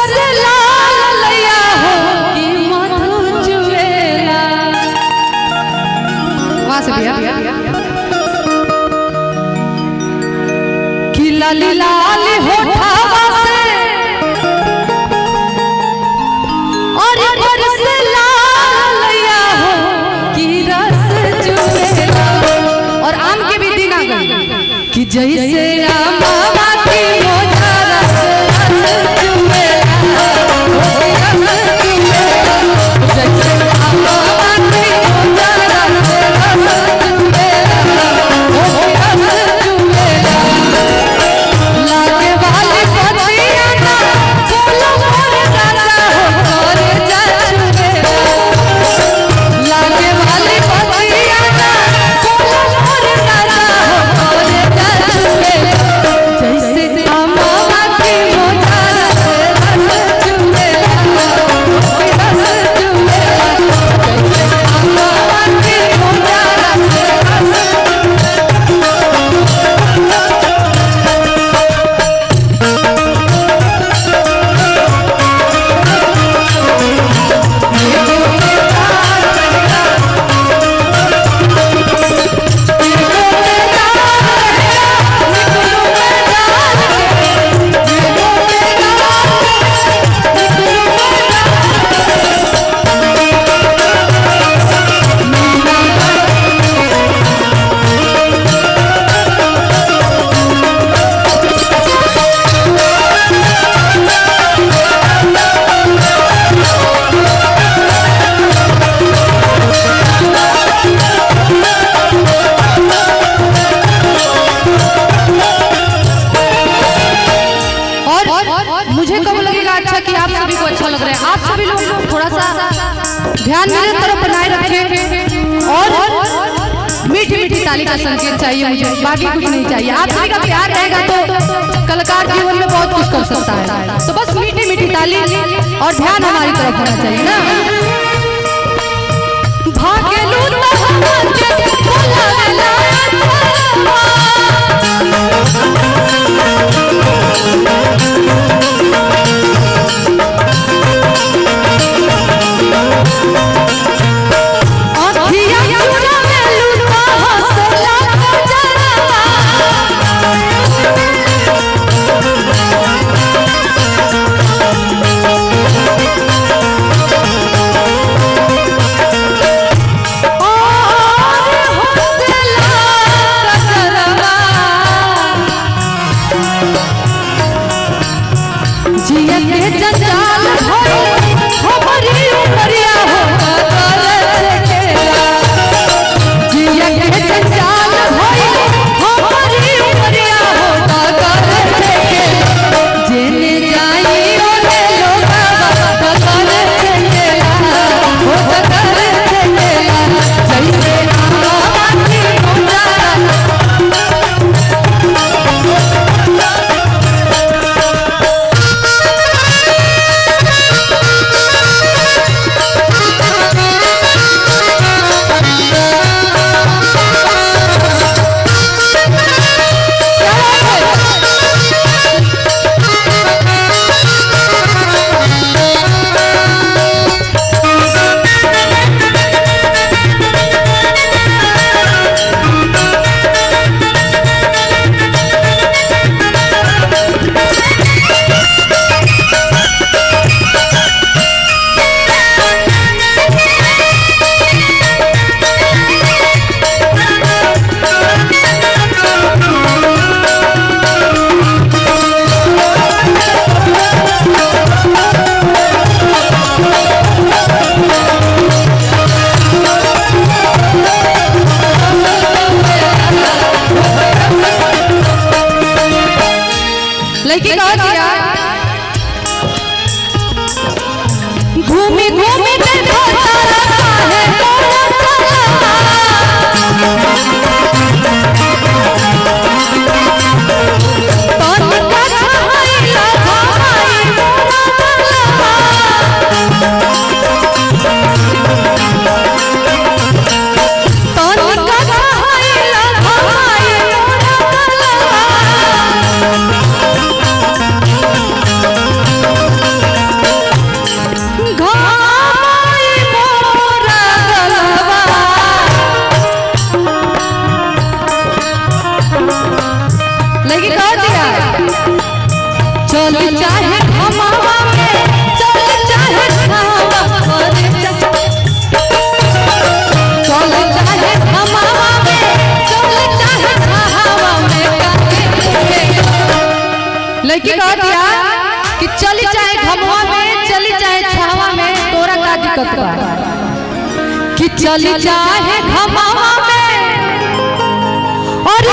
से लाल लैया हो कि मधु चुएला। वहां से भैया कि लाली लाल होठावा से और पर से लाल लैया हो कि रस चुएला। और आम के भी दिन आ गए कि जैसे आमा की मोजा रस चुएला, जैसे आमा की मोजा रस चुएला, लागे वाली पतिया ना बोलो मोर राजा हो कर जा चुएला। लागे वाली पतिया ना बोलो मोर राजा हो कर जा चुएला। जैसे आमा की मोजा रस चुएला, रस चुएला, जैसे आमा की मोजा रस मुझे कब लगेगा अच्छा कि आप सभी को अच्छा लग रहा है। आप सभी लोग थोड़ा सा ध्यान मेरे तरफ बनाए रखें और मीठी मीठी ताली का संकेत चाहिए मुझे, बाकी कुछ नहीं चाहिए। आप सभी का प्यार रहेगा तो कलाकार जीवन में बहुत कुछ कर सकता है। तो बस मीठी मीठी ताली और ध्यान हमारी तरफ होना चाहिए ना। भागेलू तो हमके बोलावेला लड़की कहा दिया घूमी घूमी देखो चल चाहे हमावा में चल चाहे छावा करे चल चाहे हमावा में चल चाहे छावा में लड़की कह दिया कि चली चाहे घमवा में चली चाहे छावा में तोरा का दिक्कत बा कि चली चाहे घमवा में और